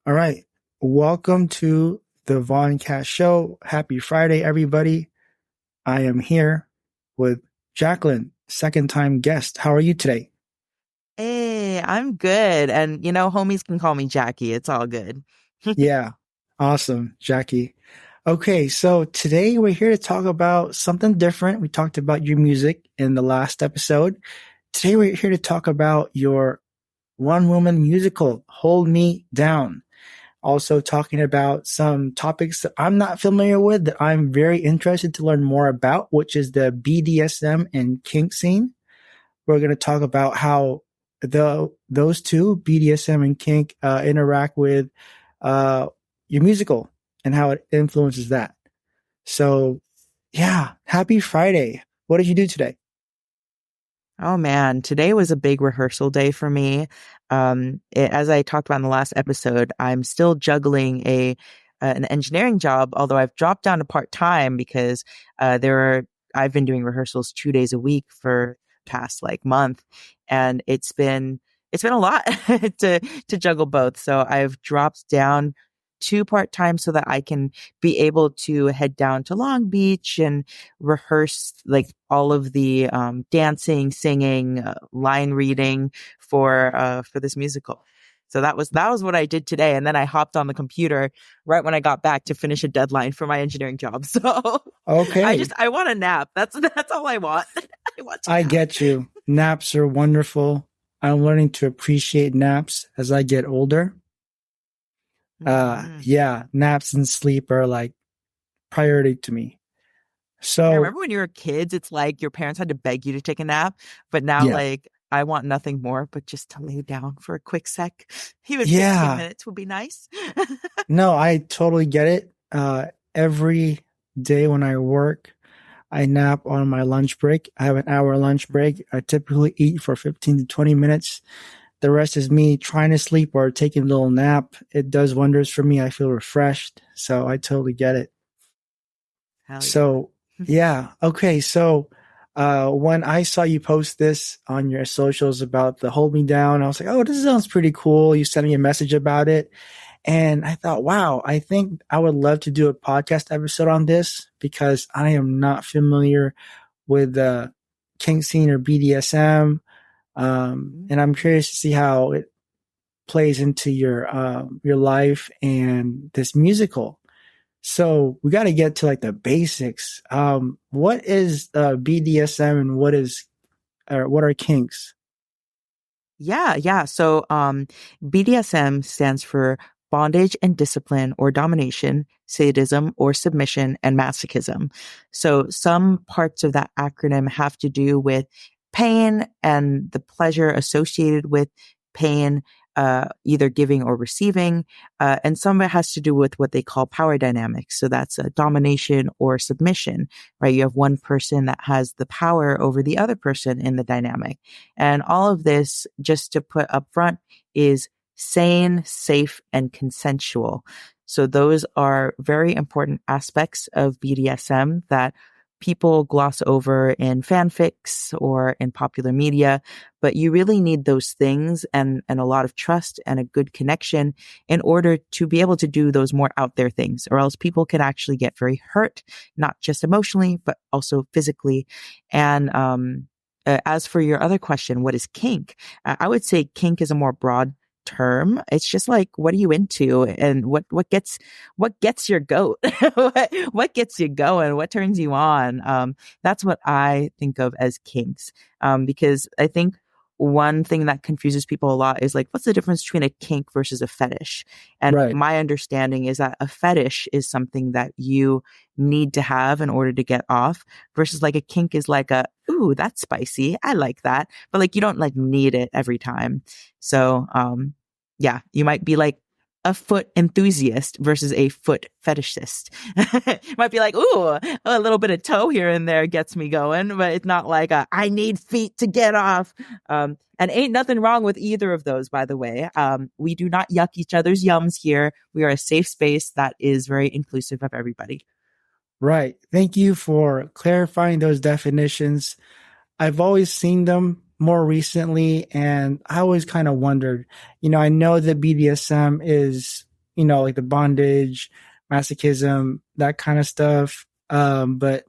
All right. Welcome to the Vaughn Cat Show. Happy Friday, everybody. I am here with Jacqueline, second time guest. How are you today? Hey, I'm good. And homies can call me Jackie. It's all good. Yeah. Awesome, Jackie. Okay, so today we're here to talk about something different. We talked about your music in the last episode. Today we're here to talk about your one woman musical, Hold Me Down. Also talking about some topics that I'm not familiar with that I'm very interested to learn more about, which is the BDSM and kink scene. We're going to talk about how those two, BDSM and kink, interact with uh, your musical and how it influences that. So, yeah, happy Friday. What did you do today? Oh man, today was a big rehearsal day for me. As I talked about in the last episode, I'm still juggling an engineering job, although I've dropped down to part-time because I've been doing rehearsals 2 days a week for past like month, and it's been a lot to juggle both. So I've dropped down to part-time so that I can be able to head down to Long Beach and rehearse like all of the dancing, singing, line reading for this musical. So that was what I did today, and then I hopped on the computer right when I got back to finish a deadline for my engineering job. So Okay, I want a nap. That's all I want. I want to I nap. get you. Naps are wonderful. I'm learning to appreciate naps as I get older. Mhm. Yeah, naps and sleep are like priority to me. I So, remember when you were kids, it's like your parents had to beg you to take a nap, but now yeah, like I want nothing more but just to lay down for a quick sec. Even 15 yeah, minutes would be nice. no, I totally get it. Every day when I work, I nap on my lunch break. I have an hour lunch break. I typically eat for 15 to 20 minutes. The rest is me trying to sleep or taking a little nap. It does wonders for me. I feel refreshed. So I totally get it. Hell yeah. So yeah. Okay. So when I saw you post this on your socials about the hold me down, I was like, oh, this sounds pretty cool. You sent me a message about it. And I thought, wow, I think I would love to do a podcast episode on this because I am not familiar with the kink scene or BDSM. And I'm curious to see how it plays into your life and this musical. So we got to get to like the basics. What is BDSM and what are kinks? Yeah. So BDSM stands for bondage and discipline or domination, sadism or submission, and masochism. So some parts of that acronym have to do with pain and the pleasure associated with pain, either giving or receiving. And some of it has to do with what they call power dynamics. So that's domination or submission, right? You have one person that has the power over the other person in the dynamic. And all of this, just to put up front, is sane, safe, and consensual. So those are very important aspects of BDSM that people gloss over in fanfics or in popular media, but you really need those things and a lot of trust and a good connection in order to be able to do those more out there things, or else people can actually get very hurt, not just emotionally, but also physically. And as for your other question, what is kink? I would say kink is a more broad term. It's just like, what are you into, and what gets your goat? what gets you going? What turns you on? That's what I think of as kinks. Because I think one thing that confuses people a lot is like, what's the difference between a kink versus a fetish? And Right. my understanding is that a fetish is something that you need to have in order to get off, versus like a kink is like ooh, that's spicy. I like that. But like, you don't like need it every time. So, yeah, you might be like a foot enthusiast versus a foot fetishist. Might be like, ooh, a little bit of toe here and there gets me going, but it's not like I need feet to get off. And ain't nothing wrong with either of those, by the way. We do not yuck each other's yums here. We are a safe space that is very inclusive of everybody. Right. Thank you for clarifying those definitions. I've always seen them more recently, and I always kind of wondered, I know that BDSM is like the bondage, masochism, that kind of stuff. But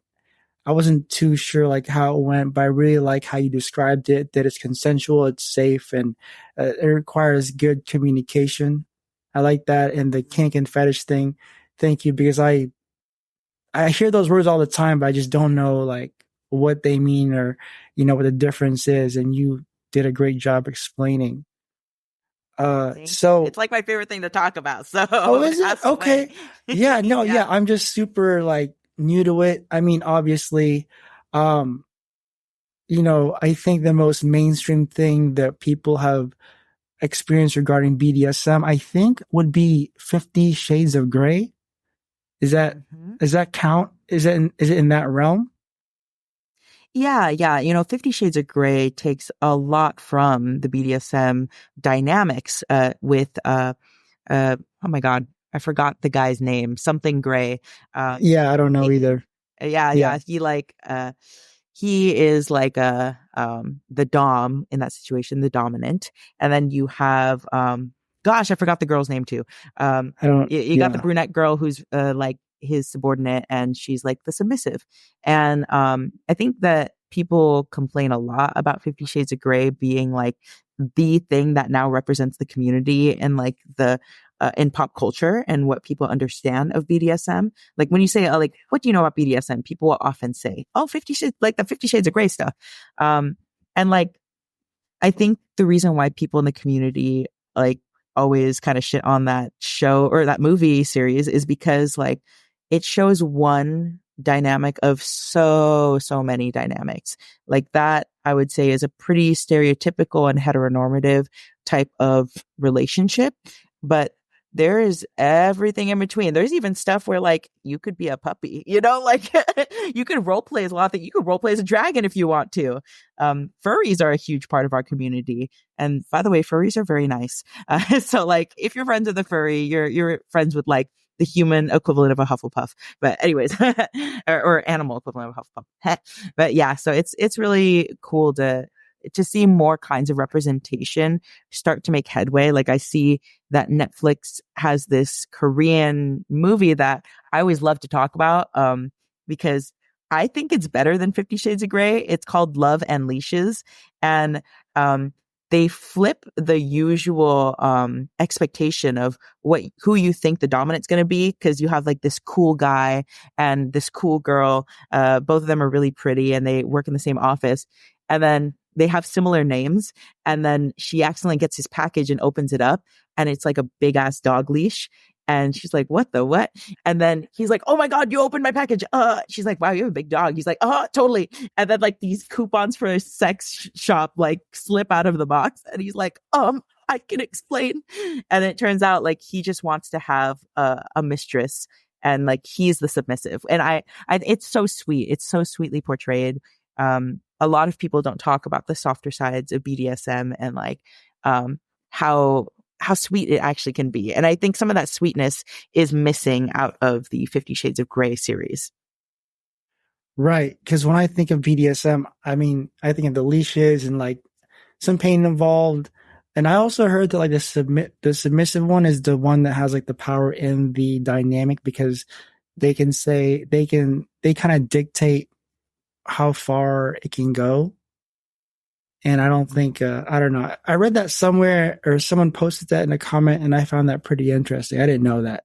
I wasn't too sure like how it went, but I really like how you described it, that it's consensual, it's safe, and it requires good communication. I like that. And the kink and fetish thing. Thank you, because I hear those words all the time, but I just don't know like what they mean, or what the difference is. And you did a great job explaining. Thank you. So It's like my favorite thing to talk about. So oh, is it? ask Okay. away. Yeah, no, yeah. Yeah. I'm just super like new to it. I mean, obviously, um, I think the most mainstream thing that people have experienced regarding BDSM, I think, would be 50 Shades of Grey. Is that Mhm. does that count? Is it in that realm? Yeah, yeah. 50 Shades of Grey takes a lot from the BDSM dynamics with oh my God, I forgot the guy's name. Something Gray. Um Yeah, I don't know it, either. yeah, Yeah, yeah. He is like the dom in that situation, the dominant. And then you have gosh, I forgot the girl's name too. I don't. You got the Yeah, brunette girl who's like his subordinate, and she's like the submissive. And I think that people complain a lot about 50 Shades of Grey being like the thing that now represents the community and like the in pop culture and what people understand of BDSM. Like when you say, like, what do you know about BDSM? People will often say, oh, 50 Shades, like the 50 Shades of Grey stuff. And like, I think the reason why people in the community like always kind of shit on that show or that movie series is because like it shows one dynamic of so many dynamics. Like that, I would say, is a pretty stereotypical and heteronormative type of relationship. But there is everything in between. There's even stuff where like you could be a puppy, like you could role play as a lot that you could role play as a dragon if you want to. Furries are a huge part of our community. And by the way, furries are very nice. So like if you're friends with a furry, you're friends with like the human equivalent of a Hufflepuff. But anyways, or animal equivalent of a Hufflepuff. But yeah, so it's really cool to see more kinds of representation start to make headway. Like I see that Netflix has this Korean movie that I always love to talk about because I think it's better than 50 Shades of Grey. It's called Love and Leashes. And they flip the usual expectation of who you think the dominant's going to be, because you have like this cool guy and this cool girl. Both of them are really pretty and they work in the same office. And then they have similar names. And then she accidentally gets his package and opens it up, and it's like a big ass dog leash. And she's like, what the what? And then he's like, oh my God, you opened my package. She's like, wow, you have a big dog. He's like, totally. And then like these coupons for a sex shop like slip out of the box. And he's like, I can explain. And it turns out like he just wants to have a mistress, and like he's the submissive. And it's so sweet. It's so sweetly portrayed. A lot of people don't talk about the softer sides of BDSM and like how sweet it actually can be. And I think some of that sweetness is missing out of the 50 Shades of Grey series. right. Because when I think of BDSM, I mean, I think of the leashes and like some pain involved. And I also heard that like the submissive one is the one that has like the power in the dynamic, because they kind of dictate how far it can go. And I don't think, I don't know. I read that somewhere, or someone posted that in a comment, and I found that pretty interesting. I didn't know that.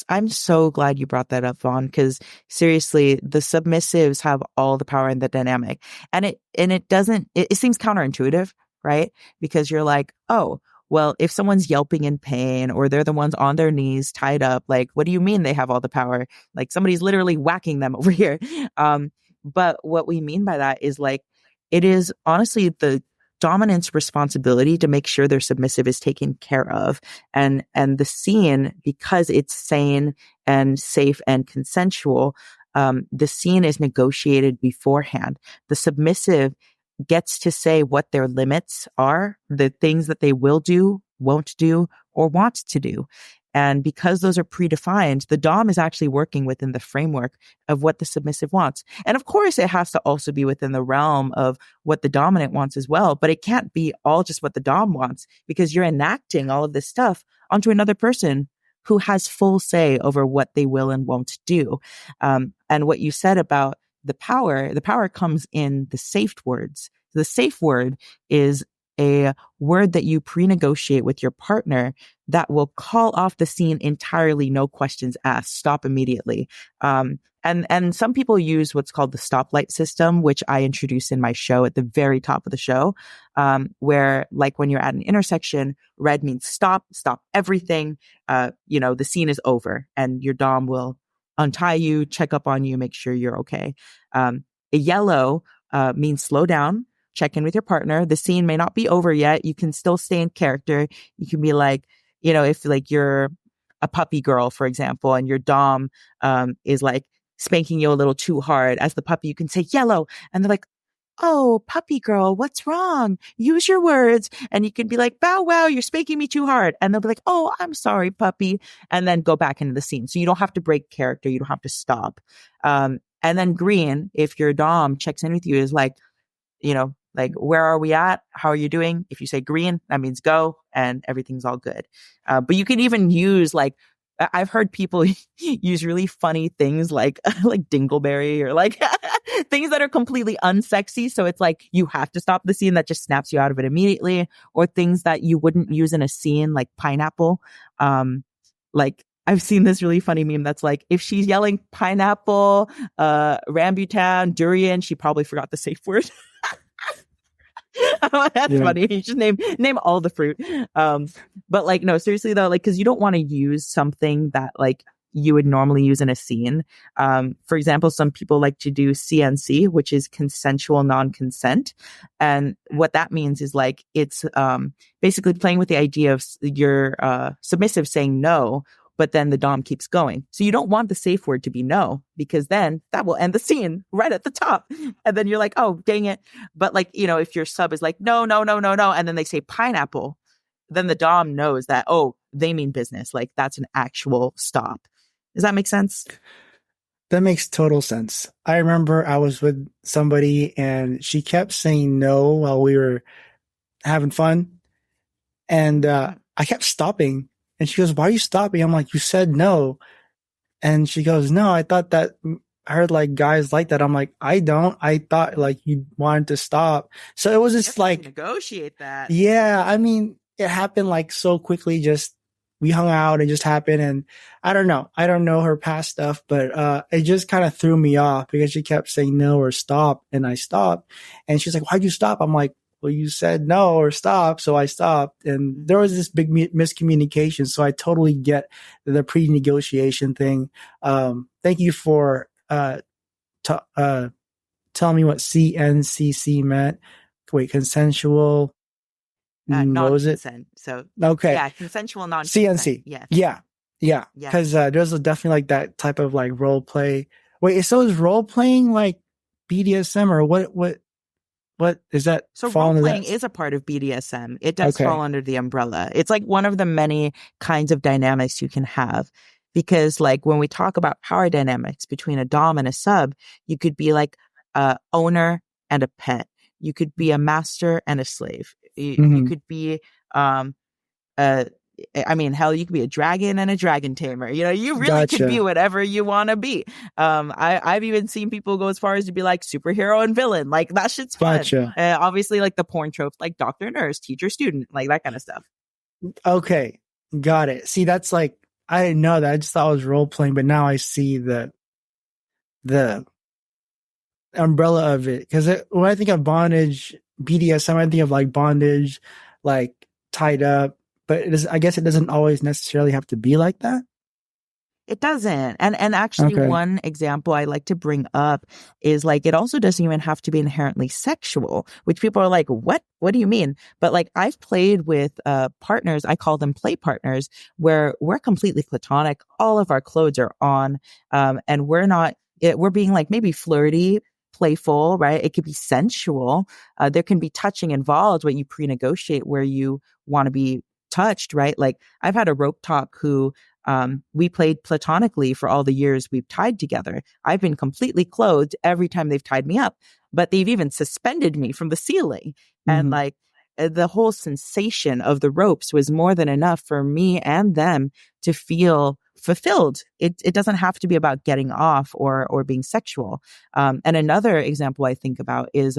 I'm so glad you brought that up, Vaughn, because seriously, the submissives have all the power in the dynamic. And it seems counterintuitive, right? Because you're like, oh, well, if someone's yelping in pain or they're the ones on their knees tied up, like, what do you mean they have all the power? Like somebody's literally whacking them over here. But what we mean by that is like, it is honestly the dominant's responsibility to make sure their submissive is taken care of. And the scene, because it's sane and safe and consensual, the scene is negotiated beforehand. The submissive gets to say what their limits are, the things that they will do, won't do, or want to do. And because those are predefined, the Dom is actually working within the framework of what the submissive wants. And of course, it has to also be within the realm of what the dominant wants as well. But it can't be all just what the Dom wants, because you're enacting all of this stuff onto another person who has full say over what they will and won't do. And what you said about the power comes in the safe words. The safe word is a word that you pre-negotiate with your partner that will call off the scene entirely, no questions asked, stop immediately. And some people use what's called the stoplight system, which I introduced in my show at the very top of the show, where like when you're at an intersection, red means stop everything. The scene is over, and your Dom will untie you, check up on you, make sure you're okay. A yellow means slow down, check in with your partner. The scene may not be over yet. You can still stay in character. You can be like, if like you're a puppy girl, for example, and your Dom is like spanking you a little too hard, as the puppy, you can say yellow. And they're like, oh, puppy girl, what's wrong? Use your words. And you can be like, bow wow, you're spanking me too hard. And they'll be like, oh, I'm sorry, puppy. And then go back into the scene. So you don't have to break character. You don't have to stop. And then green, if your Dom checks in with you, is like, like, where are we at? How are you doing? If you say green, that means go, and everything's all good. But you can even use like, I've heard people use really funny things like dingleberry, or like things that are completely unsexy. So it's like you have to stop the scene, that just snaps you out of it immediately, or things that you wouldn't use in a scene, like pineapple. Like I've seen this really funny meme that's like, if she's yelling pineapple, rambutan, durian, she probably forgot the safe word. That's funny. You just name all the fruit. But like, no, seriously though, like, cause you don't want to use something that like you would normally use in a scene. For example, some people like to do CNC, which is consensual non-consent. And what that means is like, it's, basically playing with the idea of your, submissive saying no, but then the Dom keeps going. So you don't want the safe word to be no, because then that will end the scene right at the top. And then you're like, oh, dang it. But like, if your sub is like, no, no, no, no, no, and then they say pineapple, then the Dom knows that, oh, they mean business. Like that's an actual stop. Does that make sense? That makes total sense. I remember I was with somebody and she kept saying no while we were having fun. And I kept stopping. And she goes, why are you stopping? I'm like, you said no. And she goes, no, I thought that, I heard like guys like that. I'm like, I don't. I thought like you wanted to stop. So it was just like, negotiate that. Yeah. I mean, it happened like so quickly. Just we hung out and just happened. And I don't know her past stuff, but it just kind of threw me off because she kept saying no or stop. And I stopped. And she's like, why'd you stop? I'm like, well, you said no or stop, so I stopped. And there was this big miscommunication. So I totally get the pre-negotiation thing. Thank you for telling me what CNCC meant. Wait, consensual. Non-consent. So okay, yeah, consensual non-consent. CNC. Yeah. Because there's definitely like that type of like role play. Wait, so is role playing like BDSM or what is that? So role playing is a part of BDSM. It does fall under the umbrella. It's like one of the many kinds of dynamics you can have, because like when we talk about power dynamics between a Dom and a sub, you could be like a owner and a pet. You could be a master and a slave. You could be, hell, you could be a dragon and a dragon tamer. You really could be whatever you want to be. I've even seen people go as far as to be like superhero and villain. Like that shit's fun. Obviously, like the porn tropes, like doctor, nurse, teacher, student, like that kind of stuff. Okay, got it. See, that's like I didn't know that. I just thought it was role playing, but now I see the umbrella of it. Because when I think of bondage, BDSM, I think of like bondage, like tied up. But I guess it doesn't always necessarily have to be like that. It doesn't. And actually one example I like to bring up is like, it also doesn't even have to be inherently sexual, which people are like, what do you mean? But like I've played with partners, I call them play partners, where we're completely platonic. All of our clothes are on, and we're being like maybe flirty, playful, right? It could be sensual. There can be touching involved, what you pre-negotiate where you want to be touched, right? Like I've had a rope talk who we played platonically for all the years we've tied together. I've been completely clothed every time they've tied me up, but they've even suspended me from the ceiling. And Mm-hmm. like the whole sensation of the ropes was more than enough for me and them to feel fulfilled. It doesn't have to be about getting off or being sexual. And another example I think about is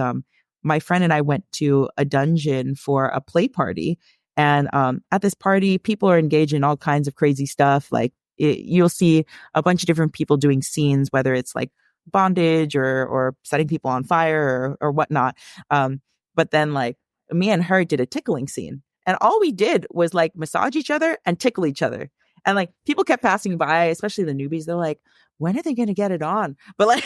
my friend and I went to a dungeon for a play party. And at this party, people are engaged in all kinds of crazy stuff. Like you'll see a bunch of different people doing scenes, whether it's like bondage or setting people on fire or whatnot. But then like me and her did a tickling scene. And all we did was like massage each other and tickle each other. And like people kept passing by, especially the newbies. They're like, when are they going to get it on? But like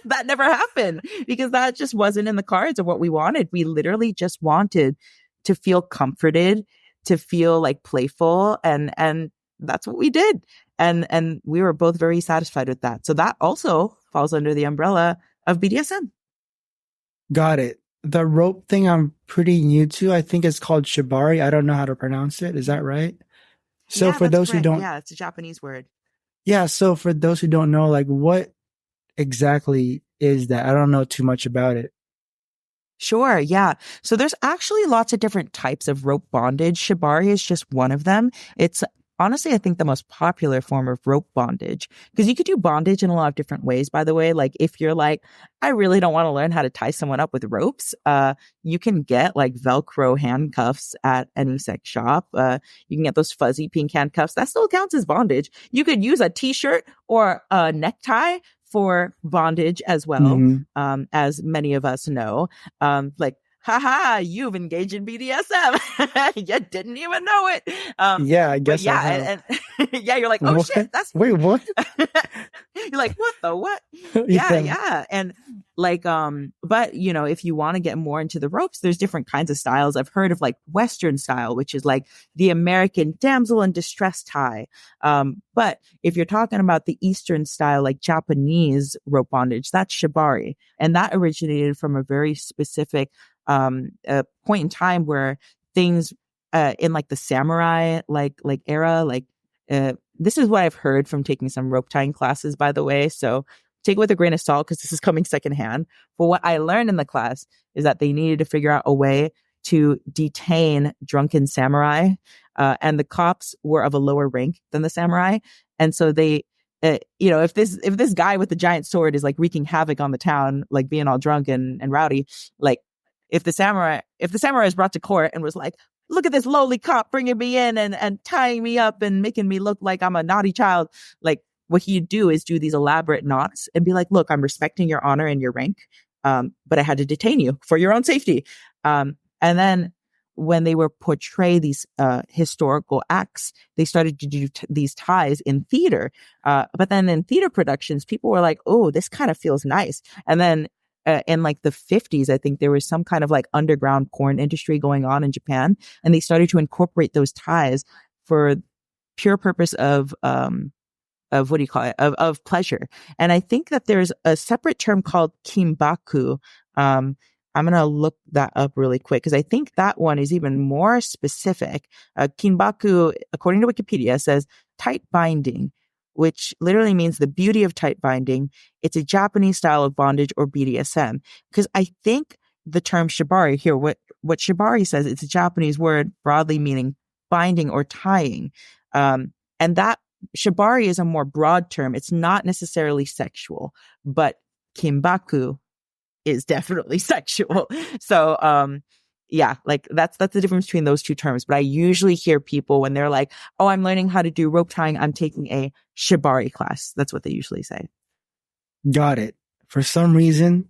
that never happened because that just wasn't in the cards of what we wanted. We literally just wanted to feel comforted, to feel like playful. And that's what we did. And we were both very satisfied with that. So that also falls under the umbrella of BDSM. Got it. The rope thing I'm pretty new to. I think it's called Shibari. I don't know how to pronounce it. Is that right? So Yeah, for that's those who correct. don't, Yeah, it's a Japanese word. yeah. So for those who don't know, like what exactly is that? I don't know too much about it. Sure. Yeah. So there's actually lots of different types of rope bondage. Shibari is just one of them. It's honestly, I think the most popular form of rope bondage because you could do bondage in a lot of different ways, by the way. Like if you're like, I really don't want to learn how to tie someone up with ropes, you can get like Velcro handcuffs at any sex shop. You can get those fuzzy pink handcuffs. That still counts as bondage. You could use a t-shirt or a necktie for bondage as well, Mm-hmm. as many of us know. Like, haha, you've engaged in BDSM. You didn't even know it. Yeah, I But guess I have. yeah, and yeah, you're like, oh What? shit, that's Wait, what? you're like, what the what? Yeah, Yeah. yeah. And like, but you know, if you want to get more into the ropes, there's different kinds of styles. I've heard of like Western style, which is like the American damsel in distress tie. But if you're talking about the Eastern style, like Japanese rope bondage, that's Shibari. And that originated from a very specific point in time where things in like the samurai like era, like this is what I've heard from taking some rope tying classes, by the way. So take it with a grain of salt because this is coming secondhand. But what I learned in the class is that they needed to figure out a way to detain drunken samurai. And the cops were of a lower rank than the samurai. And so they, you know, if this guy with the giant sword is like wreaking havoc on the town, like being all drunk and rowdy, like if the samurai is brought to court and was like, look at this lowly cop bringing me in and tying me up and making me look like I'm a naughty child. Like what he'd do is do these elaborate knots and be like, look, I'm respecting your honor and your rank. But I had to detain you for your own safety. And then when they were portray these historical acts, they started to do these ties in theater. But then in theater productions, people were like, oh, this kind of feels nice. And then in like the 50s, I think there was some kind of like underground porn industry going on in Japan. And they started to incorporate those ties for pure purpose of what do you call it? Of pleasure. And I think that there's a separate term called kimbaku. I'm going to look that up really quick because I think that one is even more specific. Kinbaku, according to Wikipedia, says tight binding, which literally means the beauty of tight binding. It's a Japanese style of bondage or BDSM. Because I think the term shibari here, what shibari says, it's a Japanese word broadly meaning binding or tying. And that shibari is a more broad term. It's not necessarily sexual, but kimbaku is definitely sexual. So, yeah, like that's the difference between those two terms. But I usually hear people when they're like, oh, I'm learning how to do rope tying, I'm taking a shibari class. That's what they usually say. Got it. For some reason,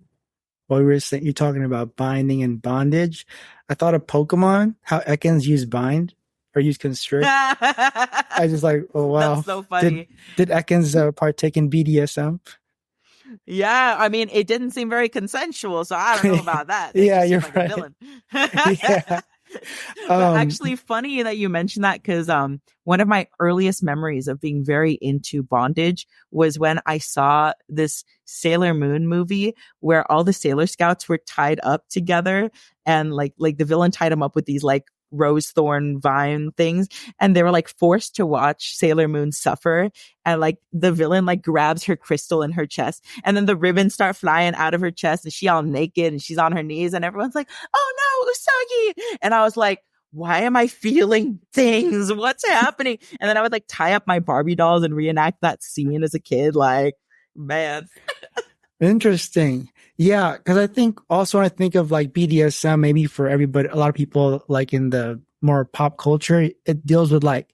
while we were saying, you're talking about binding and bondage, I thought of Pokemon, how Ekans use bind or use constrict. I just like, oh wow. That's so funny. Did Ekans partake in BDSM? Yeah, I mean, it didn't seem very consensual, so I don't know about that. Yeah, you're like right. A villain. Yeah. But actually, funny that you mentioned that because one of my earliest memories of being very into bondage was when I saw this Sailor Moon movie where all the Sailor Scouts were tied up together, and like the villain tied them up with these like rose thorn vine things, and they were like forced to watch Sailor Moon suffer, and like the villain like grabs her crystal in her chest, and then the ribbons start flying out of her chest, and she all naked and she's on her knees, and everyone's like, oh no, Usagi. And I was like, why am I feeling things? What's happening? And then I would like tie up my Barbie dolls and reenact that scene as a kid. Like, man. Interesting. Yeah, because I think also when I think of like BDSM, maybe for everybody, a lot of people like in the more pop culture, it deals with like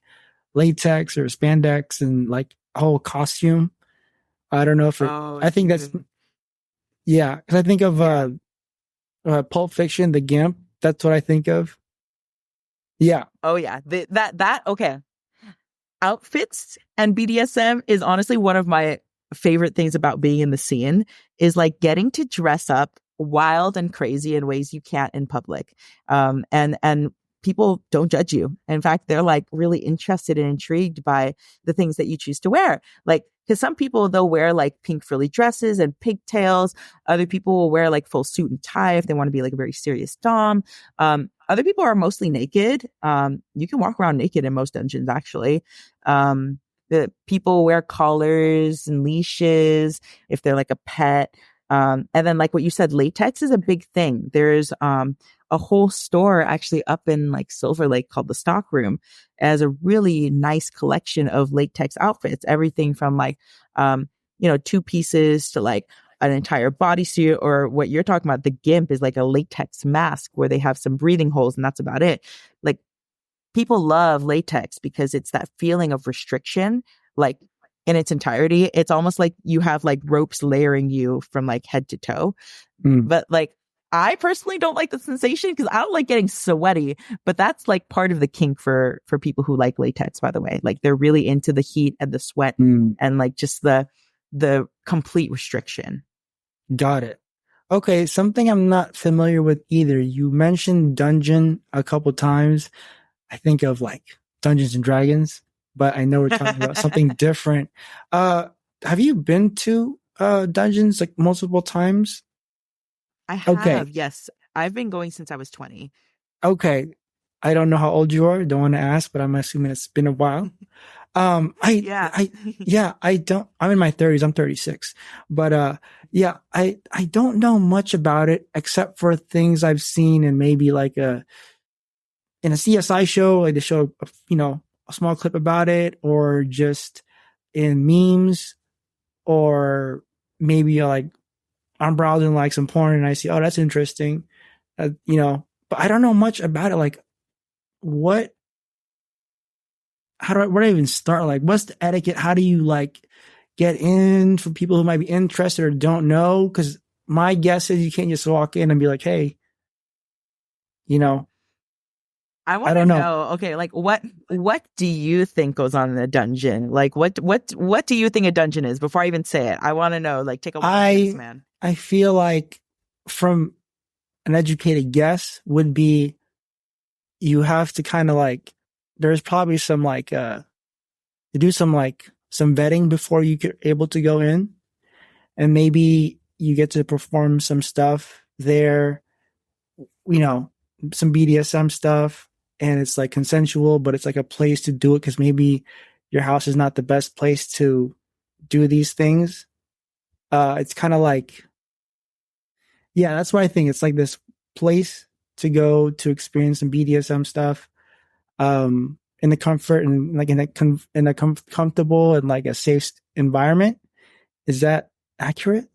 latex or spandex and like whole costume. I don't know if it, Oh, I think that's, yeah, because I think of Pulp Fiction, the Gimp. That's what I think of. Yeah. oh yeah. Okay. Outfits and BDSM is honestly one of my favorite things about being in the scene, is like getting to dress up wild and crazy in ways you can't in public. And people don't judge you. In fact, they're like really interested and intrigued by the things that you choose to wear. Like, because some people, they'll wear like pink frilly dresses and pigtails. Other people will wear like full suit and tie if they want to be like a very serious dom. Other people are mostly naked. You can walk around naked in most dungeons, actually. The people wear collars and leashes if they're like a pet. And then like what you said, latex is a big thing. There's a whole store actually up in like Silver Lake called the Stock Room, as a really nice collection of latex outfits. Everything from like, 2 pieces to like an entire bodysuit, or what you're talking about, the Gimp is like a latex mask where they have some breathing holes and that's about it. Like, people love latex because it's that feeling of restriction, like in its entirety. It's almost like you have like ropes layering you from like head to toe. But like, I personally don't like the sensation because I don't like getting sweaty, but that's like part of the kink for people who like latex, by the way. Like, they're really into the heat and the sweat and like just the complete restriction. Got it. Okay, something I'm not familiar with either. You mentioned dungeon a couple times. I think of like Dungeons and Dragons, but I know we're talking about something different. Have you been to dungeons like multiple times? I have, Okay. yes. I've been going since I was 20. Okay. I don't know how old you are. Don't want to ask, but I'm assuming it's been a while. I'm in my 30s. I'm 36. But, I don't know much about it except for things I've seen and maybe like in a CSI show, like they show, a small clip about it, or just in memes, or maybe like I'm browsing like some porn and I see, oh, that's interesting. But I don't know much about it. Like where do I even start? Like, what's the etiquette? How do you like get in for people who might be interested or don't know? Cause my guess is you can't just walk in and be like, hey, I want I to don't know. know, okay, like what do you think goes on in a dungeon? Like what do you think a dungeon is before I even say it? I want to know, like, take a wild guess, man. I feel like from an educated guess would be you have to kind of like, there's probably some like, you do some like some vetting before you get able to go in, and maybe you get to perform some stuff there, some BDSM stuff, and it's like consensual, but it's like a place to do it because maybe your house is not the best place to do these things. It's kind of like, yeah, that's why I think it's like this place to go to experience some BDSM stuff, in the comfort and like in a comfortable and like a safe environment. Is that accurate?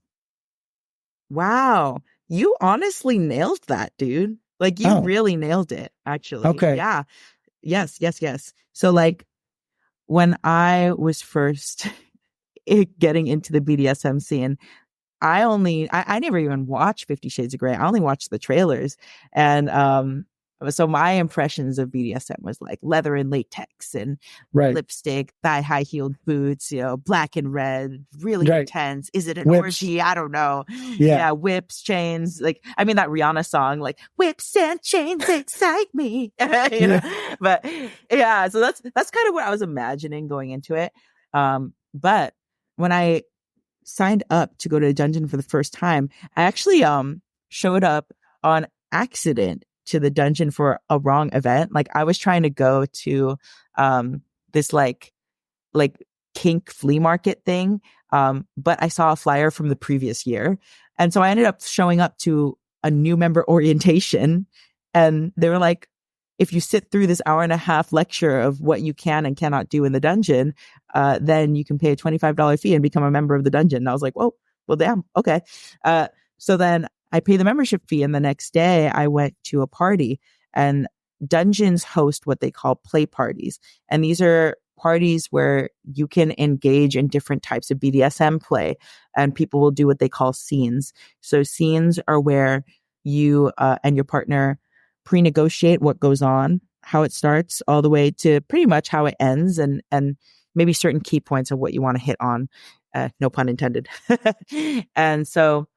Wow. You honestly nailed that, dude. Like, you really nailed it, actually. Okay. Yeah. Yes, yes, yes. So like, when I was first getting into the BDSM scene, I never even watched 50 Shades of Grey. I only watched the trailers. And so my impressions of BDSM was like leather and latex and lipstick, thigh high heeled boots, black and red, really intense. Is it an orgy? I don't know. Yeah, whips, chains. Like, I mean, that Rihanna song, like, whips and chains excite me. Know? But yeah, so that's kind of what I was imagining going into it. But when I signed up to go to a dungeon for the first time, I actually showed up on accident to the dungeon for a wrong event. Like I was trying to go to this like kink flea market thing. But I saw a flyer from the previous year. And so I ended up showing up to a new member orientation. And they were like, if you sit through this hour and a half lecture of what you can and cannot do in the dungeon, then you can pay a $25 fee and become a member of the dungeon. And I was like, whoa, well, damn. Okay. So then I pay the membership fee. And the next day I went to a party, and dungeons host what they call play parties. And these are parties where you can engage in different types of BDSM play, and people will do what they call scenes. So scenes are where you and your partner pre-negotiate what goes on, how it starts, all the way to pretty much how it ends, and maybe certain key points of what you want to hit on. No pun intended. And so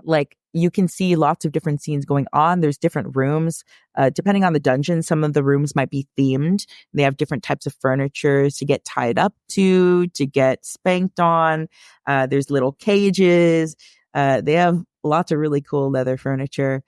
like you can see lots of different scenes going on. There's different rooms. Depending on the dungeon, some of the rooms might be themed. They have different types of furniture to get tied up to get spanked on. There's little cages. They have lots of really cool leather furniture.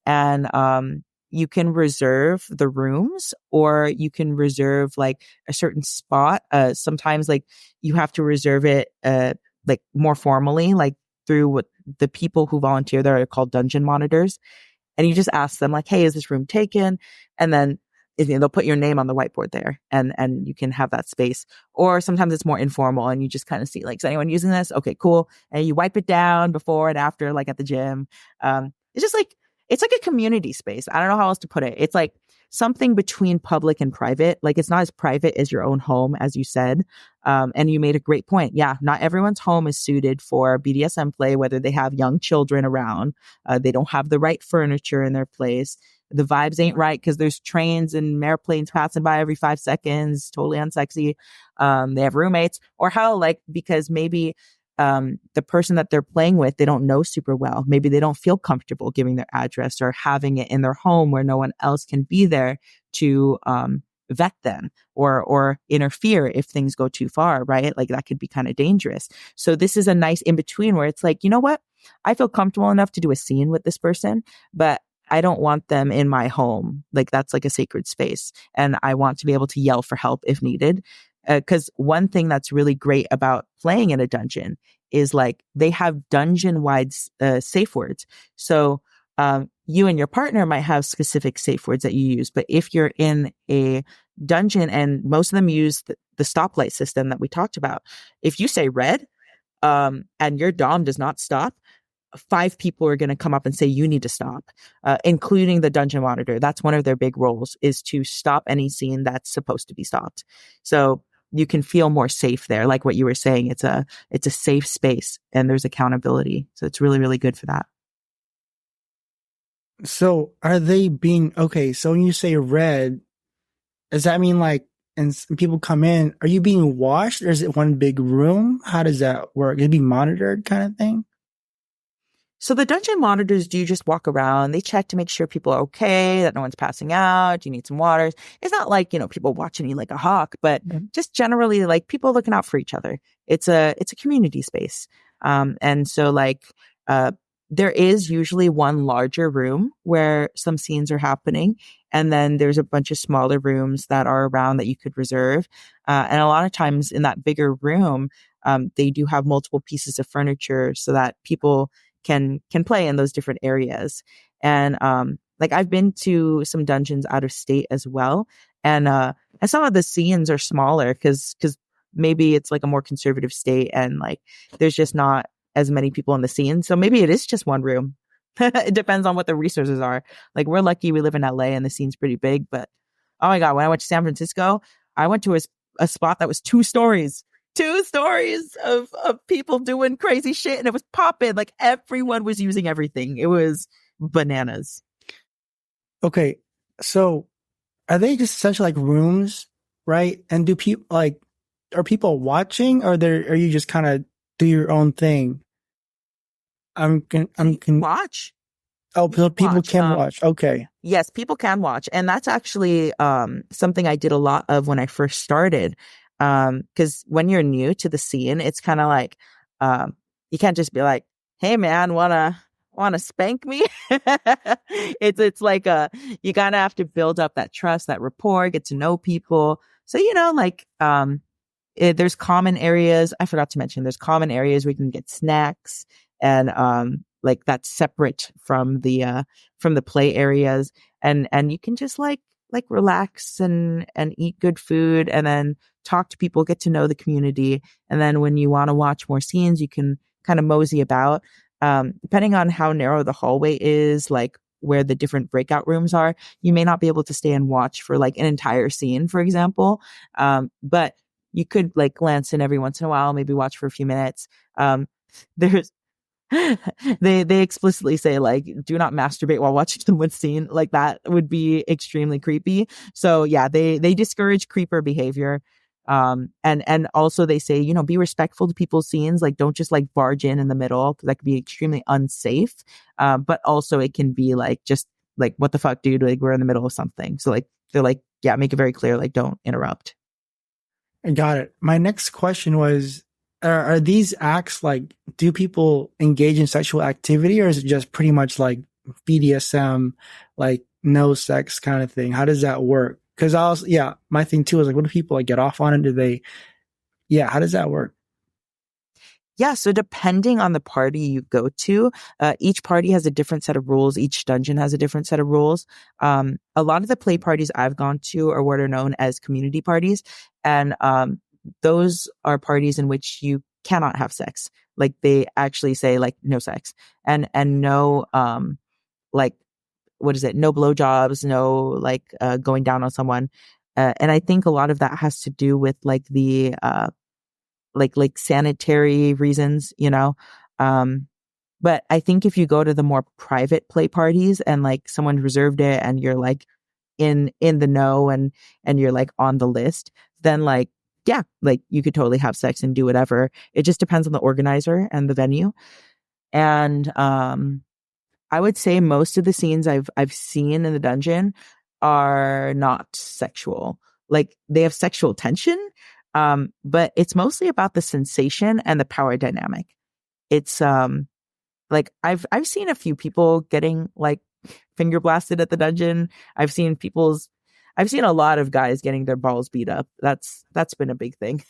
And you can reserve the rooms, or you can reserve like a certain spot. Sometimes like you have to reserve it like more formally, like through what the people who volunteer there are called dungeon monitors. And you just ask them like, hey, is this room taken? And then they'll put your name on the whiteboard there, and you can have that space. Or sometimes it's more informal and you just kind of see like, is anyone using this? Okay, cool. And you wipe it down before and after, like at the gym. It's just like, it's like a community space. I don't know how else to put it. It's like something between public and private. Like it's not as private as your own home, as you said. And you made a great point. Yeah, not everyone's home is suited for BDSM play, whether they have young children around, they don't have the right furniture in their place. The vibes ain't right because there's trains and airplanes passing by every 5 seconds, totally unsexy. They have roommates, or hell, like because maybe the person that they're playing with, they don't know super well. Maybe they don't feel comfortable giving their address or having it in their home where no one else can be there to vet them or interfere if things go too far, right? Like that could be kind of dangerous. So this is a nice in between where it's like, you know what? I feel comfortable enough to do a scene with this person, but I don't want them in my home. Like that's like a sacred space. And I want to be able to yell for help if needed. Because one thing that's really great about playing in a dungeon is like they have dungeon-wide safe words. So you and your partner might have specific safe words that you use. But if you're in a dungeon, and most of them use the stoplight system that we talked about, if you say red and your dom does not stop, 5 people are going to come up and say you need to stop, including the dungeon monitor. That's one of their big roles, is to stop any scene that's supposed to be stopped. So you can feel more safe there. Like what you were saying, it's a safe space and there's accountability. So it's really, really good for that. So are they being, okay, so when you say red, does that mean like, and people come in, are you being washed, or is it one big room? How does that work? Is it being monitored kind of thing? So the dungeon monitors do just walk around. They check to make sure people are okay, that no one's passing out. Do you need some waters? It's not like, people watching you like a hawk, but just generally like people looking out for each other. It's a community space. And so like, there is usually one larger room where some scenes are happening. And then there's a bunch of smaller rooms that are around that you could reserve. And a lot of times in that bigger room, they do have multiple pieces of furniture so that people can play in those different areas. And like I've been to some dungeons out of state as well. And some of the scenes are smaller because maybe it's like a more conservative state and like there's just not as many people in the scene. So maybe it is just one room. It depends on what the resources are. Like we're lucky we live in LA and the scene's pretty big, but oh my God, when I went to San Francisco, I went to a spot that was 2 stories. 2 stories of people doing crazy shit, and it was popping. Like everyone was using everything. It was bananas. Okay, so are they just essentially like rooms, right? And do people like, are people watching, or are you just kind of do your own thing? Watch. Oh, so people can watch. Okay. Yes, people can watch, and that's actually something I did a lot of when I first started. Because when you're new to the scene, it's kind of like, you can't just be like, hey man, wanna want to spank me? It's like you gotta have to build up that trust, that rapport, get to know people. So, like, there's common areas. I forgot to mention there's common areas where you can get snacks and, like that's separate from the play areas. And you can just like relax and eat good food and then talk to people, get to know the community. And then when you want to watch more scenes, you can kind of mosey about. Depending on how narrow the hallway is, like where the different breakout rooms are, you may not be able to stay and watch for like an entire scene, for example. But you could like glance in every once in a while, maybe watch for a few minutes. There's they explicitly say like do not masturbate while watching someone's scene. Like that would be extremely creepy. So yeah, they discourage creeper behavior. And also they say, be respectful to people's scenes. Like don't just like barge in the middle because that could be extremely unsafe. But also it can be like just like what the fuck, dude, like we're in the middle of something. So like they're like, yeah, make it very clear, like don't interrupt. I got it. My next question was, are these acts like, do people engage in sexual activity or is it just pretty much like BDSM, like no sex kind of thing? How does that work? Cause my thing too is like, what do people like get off on it? How does that work? Yeah, so depending on the party you go to, each party has a different set of rules. Each dungeon has a different set of rules. A lot of the play parties I've gone to are what are known as community parties. And those are parties in which you cannot have sex. Like they actually say like no sex and no, like, what is it? No blowjobs, no like, going down on someone. And I think a lot of that has to do with like the, like sanitary reasons, but I think if you go to the more private play parties and like someone reserved it and you're like in the know and you're like on the list, then like, yeah, like you could totally have sex and do whatever. It just depends on the organizer and the venue. And, I would say most of the scenes I've seen in the dungeon are not sexual. Like they have sexual tension, but it's mostly about the sensation and the power dynamic. It's like I've seen a few people getting like finger blasted at the dungeon. I've seen a lot of guys getting their balls beat up. That's been a big thing.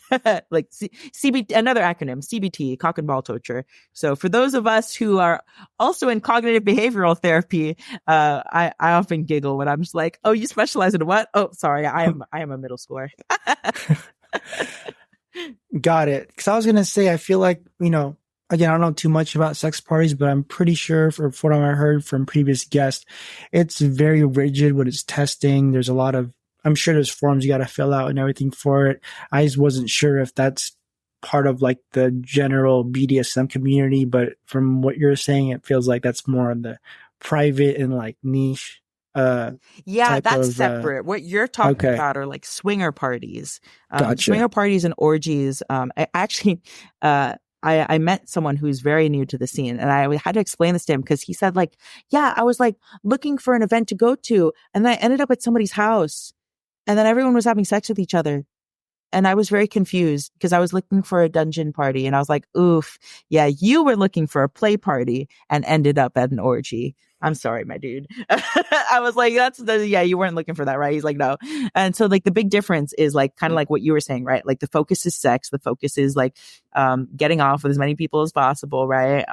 Like CBT, another acronym, CBT, cock and ball torture. So for those of us who are also in cognitive behavioral therapy, I often giggle when I'm just like, "Oh, you specialize in what?" Oh, sorry, I am a middle schooler. Got it. Because I was gonna say, I feel like again, I don't know too much about sex parties, but I'm pretty sure from what I heard from previous guests, it's very rigid with its testing. There's a lot of, I'm sure there's forms you got to fill out and everything for it. I just wasn't sure if that's part of like the general BDSM community, but from what you're saying, it feels like that's more on the private and like niche Yeah, type that's of. separate. What you're talking Okay, about are like swinger parties, gotcha. swinger parties and orgies. I actually, I met someone who's very new to the scene and I had to explain this to him because he said like, yeah, I was like looking for an event to go to and then I ended up at somebody's house and then everyone was having sex with each other. And I was very confused because I was looking for a dungeon party and I was like, oof, yeah, you were looking for a play party and ended up at an orgy. I'm sorry, my dude. I was like, yeah, you weren't looking for that, right? He's like, no. And so like the big difference is like kind of like what you were saying, right? Like the focus is sex. The focus is like, getting off with as many people as possible, right?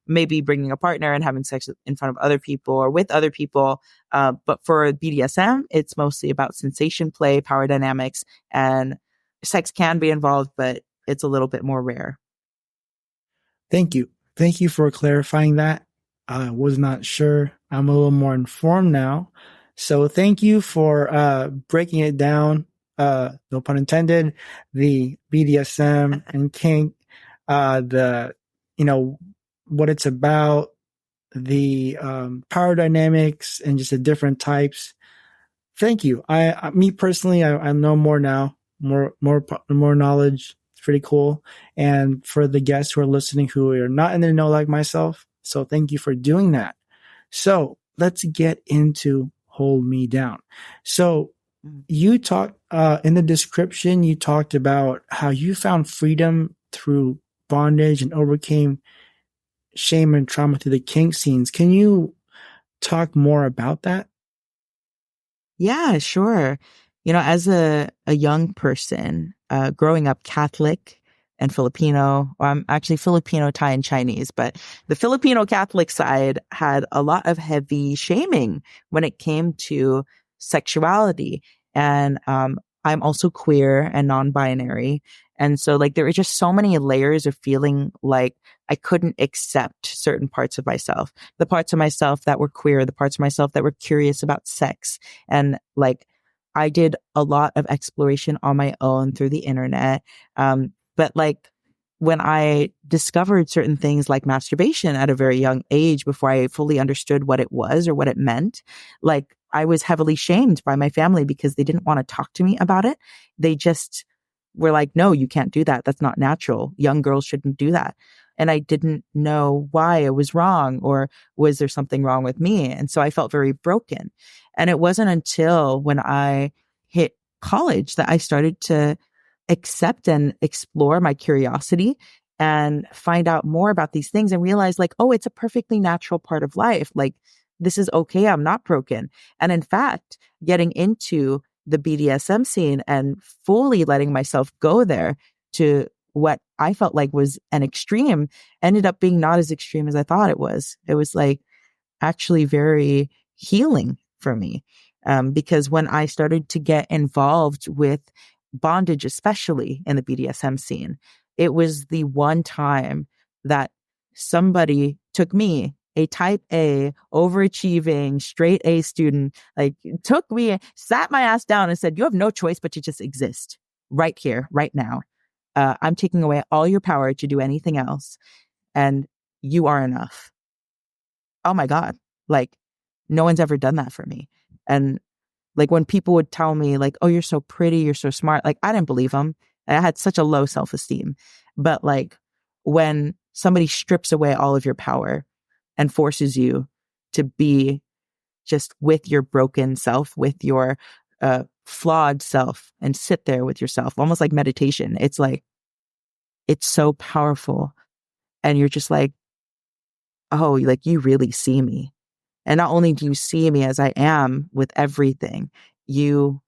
Maybe bringing a partner and having sex in front of other people or with other people. But for BDSM, it's mostly about sensation play, power dynamics, and sex can be involved, but it's a little bit more rare. Thank you. Thank you for clarifying that. I was not sure. I'm a little more informed now. So thank you for breaking it down. No pun intended. The BDSM and kink, the what it's about, the power dynamics, and just the different types. Thank you. Me personally, I know more now. More knowledge. It's pretty cool. And for the guests who are listening who are not in the know like myself, so thank you for doing that. So let's get into Hold Me Down. So you talked in the description, you talked about how you found freedom through bondage and overcame shame and trauma through the kink scenes. Can you talk more about that? Yeah, sure. As a young person, growing up Catholic and Filipino, or I'm actually Filipino, Thai, and Chinese, but the Filipino Catholic side had a lot of heavy shaming when it came to sexuality. And I'm also queer and non-binary. And so like there were just so many layers of feeling like I couldn't accept certain parts of myself, the parts of myself that were queer, the parts of myself that were curious about sex. And like, I did a lot of exploration on my own through the internet. But like when I discovered certain things like masturbation at a very young age, before I fully understood what it was or what it meant, like I was heavily shamed by my family because they didn't want to talk to me about it. They just were like, no, you can't do that. That's not natural. Young girls shouldn't do that. And I didn't know why I was wrong, or was there something wrong with me? And so I felt very broken. And it wasn't until when I hit college that I started to accept and explore my curiosity and find out more about these things and realize like, oh, it's a perfectly natural part of life. Like, this is okay. I'm not broken. And in fact, getting into the BDSM scene and fully letting myself go there to what I felt like was an extreme ended up being not as extreme as I thought it was. It was like actually very healing for me. Because when I started to get involved with bondage, especially in the BDSM scene, it was the one time that somebody took me, a type A, overachieving, straight A student, like took me, sat my ass down and said, you have no choice but to just exist right here, right now. I'm taking away all your power to do anything else. And you are enough. Oh my God. Like, no one's ever done that for me. And like when people would tell me like, oh, you're so pretty, you're so smart, like I didn't believe them. I had such a low self-esteem. But like when somebody strips away all of your power and forces you to be just with your broken self, with your flawed self, and sit there with yourself, almost like meditation. It's like, it's so powerful. And you're just like, oh, like you really see me. And not only do you see me as I am with everything, you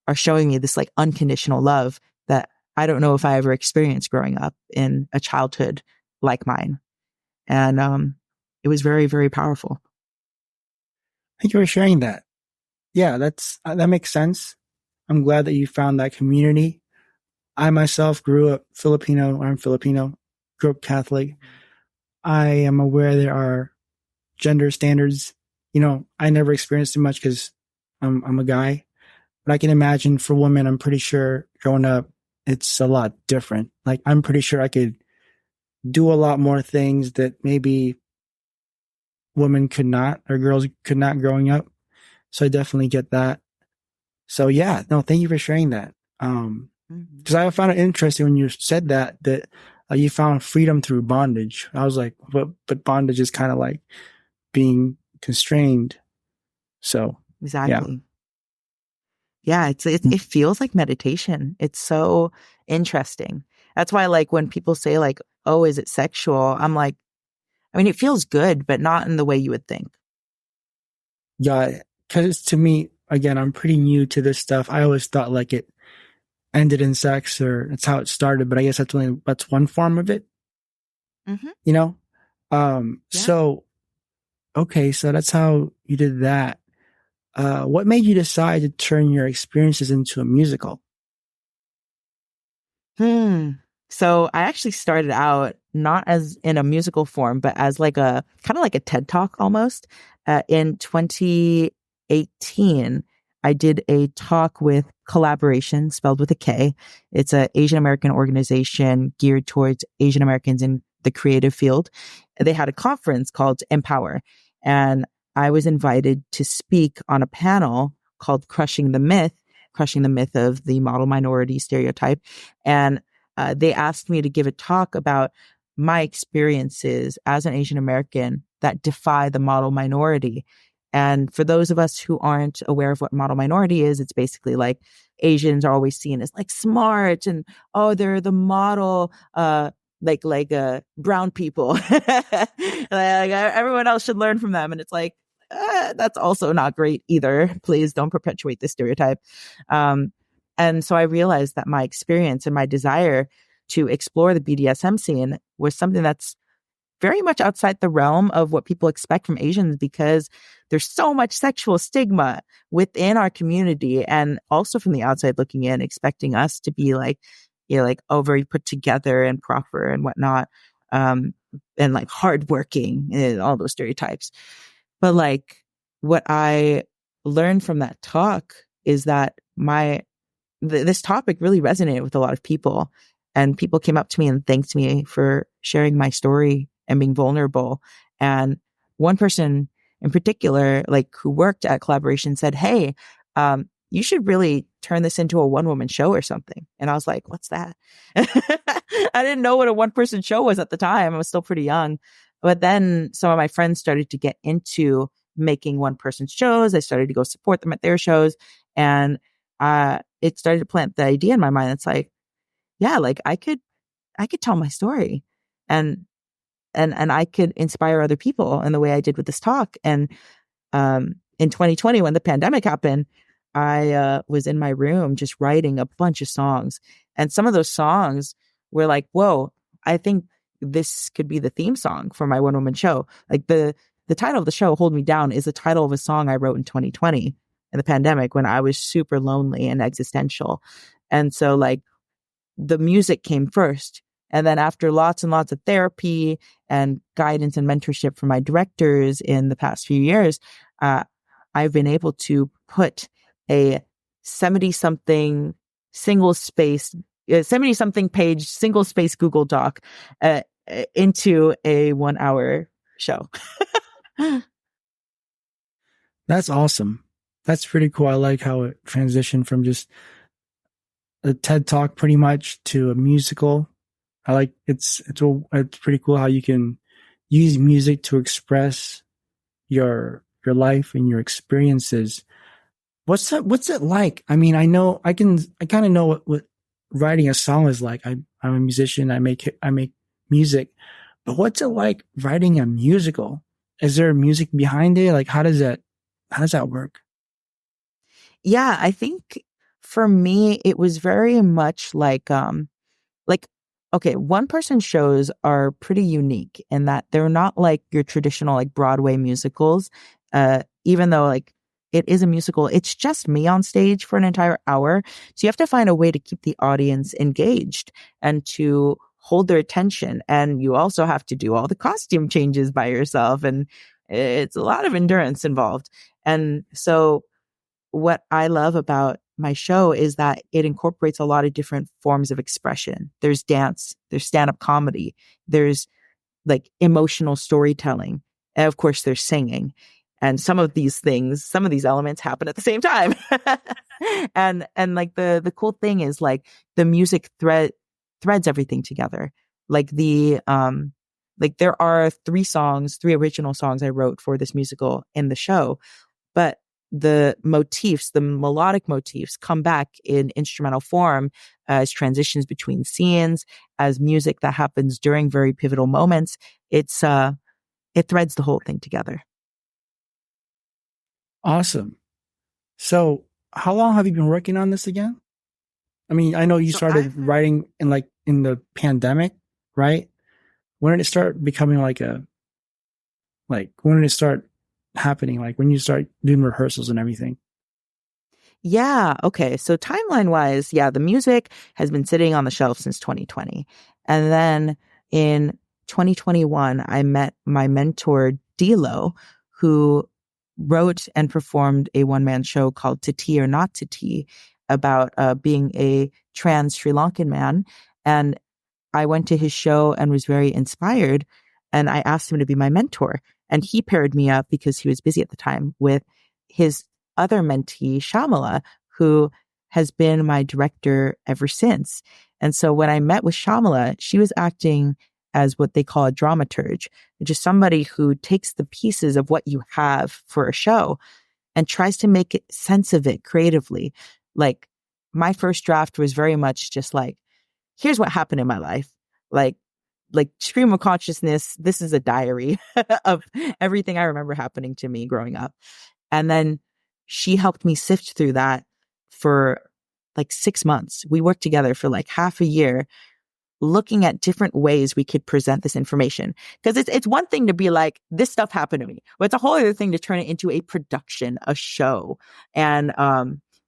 are showing me this like unconditional love that I don't know if I ever experienced growing up in a childhood like mine. And it was very, very powerful. Thank you for sharing that. Yeah, that makes sense. I'm glad that you found that community. I myself grew up Filipino. I'm Filipino. Grew up Catholic. I am aware there are gender standards. I never experienced it much because I'm a guy, but I can imagine for women, I'm pretty sure growing up, it's a lot different. Like, I'm pretty sure I could do a lot more things that maybe women could not, or girls could not growing up. So I definitely get that. So yeah, no, thank you for sharing that. Because I found it interesting when you said that you found freedom through bondage. I was like, but bondage is kind of like being constrained. So Exactly. Yeah, it feels like meditation. It's so interesting. That's why like when people say like, "Oh, is it sexual?" I'm like, I mean, it feels good, but not in the way you would think. yeah, because to me, again, I'm pretty new to this stuff. I always thought like it ended in sex, or that's how it started. But I guess that's one form of it. Mm-hmm. You know. Yeah. So okay, so that's how you did that. What made you decide to turn your experiences into a musical? So I actually started out not as in a musical form, but as like a kind of like a TED Talk almost. In 2018, I did a talk with Collaboration, spelled with a K. It's an Asian American organization geared towards Asian Americans in the creative field. They had a conference called Empower, and I was invited to speak on a panel called Crushing the Myth of the Model Minority Stereotype. And they asked me to give a talk about my experiences as an Asian American that defy the model minority. And for those of us who aren't aware of what model minority is, it's basically like Asians are always seen as like smart and, oh, they're the model brown people. Like everyone else should learn from them. And it's like, that's also not great either. Please don't perpetuate this stereotype. And so I realized that my experience and my desire to explore the BDSM scene was something that's very much outside the realm of what people expect from Asians, because there's so much sexual stigma within our community, and also from the outside looking in, expecting us to be like, like, oh, very put together and proper and whatnot, and like hardworking and all those stereotypes. But like, what I learned from that talk is that this topic really resonated with a lot of people, and people came up to me and thanked me for sharing my story and being vulnerable. And one person in particular, like who worked at Collaboration, said, "Hey, you should really turn this into a one-woman show or something." And I was like, "What's that?" I didn't know what a one-person show was at the time. I was still pretty young. But then some of my friends started to get into making one-person shows. I started to go support them at their shows. And it started to plant the idea in my mind. It's like, yeah, like I could tell my story, and I could inspire other people in the way I did with this talk. And in 2020, when the pandemic happened, I was in my room just writing a bunch of songs. And some of those songs were like, whoa, I think this could be the theme song for my one-woman show. Like the title of the show, Hold Me Down, is the title of a song I wrote in 2020 in the pandemic when I was super lonely and existential. And so like the music came first. And then after lots and lots of therapy and guidance and mentorship from my directors in the past few years, I've been able to put a 70-something page single space Google Doc into a 1-hour show. That's awesome. That's pretty cool. I like how it transitioned from just a TED Talk pretty much to a musical. I like it's pretty cool how you can use music to express your life and your experiences. What's it like? I mean, I kind of know what writing a song is like. I'm a musician. I make music, but what's it like writing a musical? Is there music behind it? Like, how does that work? Yeah, I think for me, it was very much like, okay, one person shows are pretty unique in that they're not like your traditional like Broadway musicals. Even though like it is a musical, it's just me on stage for an entire hour. So you have to find a way to keep the audience engaged and to hold their attention. And you also have to do all the costume changes by yourself. And it's a lot of endurance involved. And so what I love about my show is that it incorporates a lot of different forms of expression. There's dance, there's stand-up comedy, there's like emotional storytelling, and of course there's singing. And some of these elements happen at the same time. and like the cool thing is like the music threads everything together. Like there are three original songs I wrote for this musical in the show, but the melodic motifs come back in instrumental form as transitions between scenes, as music that happens during very pivotal moments. It threads the whole thing together. Awesome. So how long have you been working on this again? I mean, I know you started writing in the pandemic, right? When did it start becoming when did it start happening? Like when you start doing rehearsals and everything? Yeah. Okay. So timeline wise, yeah, the music has been sitting on the shelf since 2020. And then in 2021, I met my mentor, Dilo, who wrote and performed a one-man show called To Tea or Not to Tea about being a trans Sri Lankan man. And I went to his show and was very inspired. And I asked him to be my mentor. And he paired me up, because he was busy at the time, with his other mentee, Shamala, who has been my director ever since. And so when I met with Shamala, she was acting as what they call a dramaturge, which is somebody who takes the pieces of what you have for a show and tries to make sense of it creatively. Like my first draft was very much just like, here's what happened in my life. Like like stream of consciousness. This is a diary of everything I remember happening to me growing up. And then she helped me sift through that for like 6 months. We worked together for like half a year, looking at different ways we could present this information. Because it's one thing to be like, this stuff happened to me, but it's a whole other thing to turn it into a production, a show. And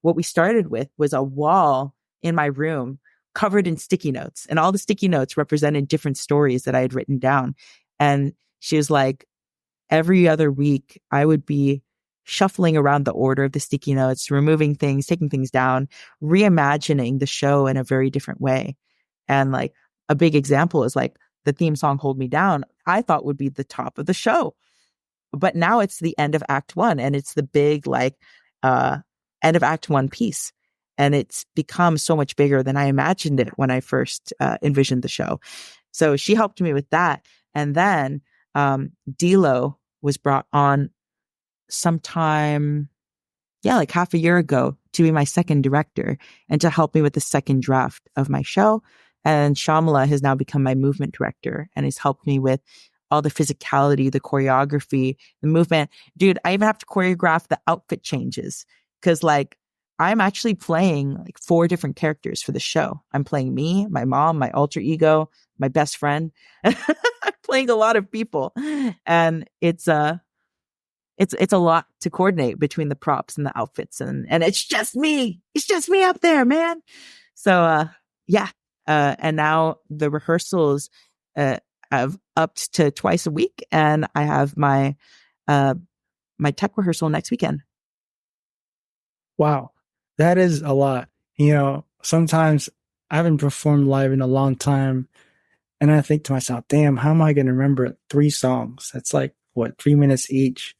what we started with was a wall in my room covered in sticky notes. And all the sticky notes represented different stories that I had written down. And she was like, every other week, I would be shuffling around the order of the sticky notes, removing things, taking things down, reimagining the show in a very different way. And like a big example is like the theme song Hold Me Down, I thought would be the top of the show. But now it's the end of Act One, and it's the big like end of Act One piece. And it's become so much bigger than I imagined it when I first envisioned the show. So she helped me with that. And then D-Lo was brought on sometime, like half a year ago to be my second director and to help me with the second draft of my show. And Shamala has now become my movement director and has helped me with all the physicality, the choreography, the movement. Dude, I even have to choreograph the outfit changes because like I'm actually playing like 4 different characters for the show. I'm playing me, my mom, my alter ego, my best friend. I'm playing a lot of people, and it's a lot to coordinate between the props and the outfits, and it's just me. It's just me up there, man. So and now the rehearsals have upped to twice a week, and I have my tech rehearsal next weekend. Wow, that is a lot. You know, sometimes I haven't performed live in a long time, and I think to myself, damn, how am I going to remember 3 songs? That's like, what, 3 minutes each?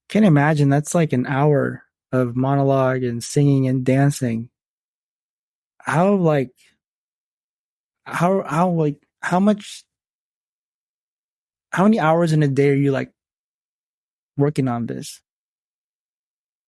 Can't imagine. That's like an hour of monologue and singing and dancing. How many hours in a day are you like working on this?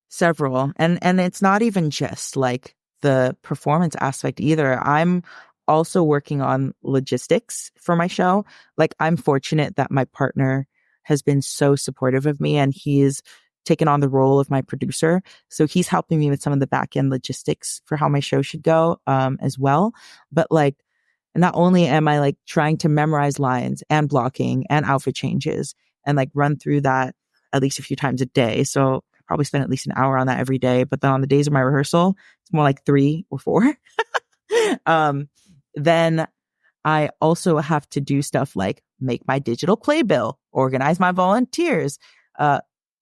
Several. And it's not even just like the performance aspect either. I'm also working on logistics for my show. Like I'm fortunate that my partner has been so supportive of me and he's taken on the role of my producer. So he's helping me with some of the back end logistics for how my show should go as well. But like, not only am I like trying to memorize lines and blocking and outfit changes and like run through that at least a few times a day. So I probably spend at least an hour on that every day. But then on the days of my rehearsal, it's more like 3 or 4. Then I also have to do stuff like make my digital playbill, organize my volunteers,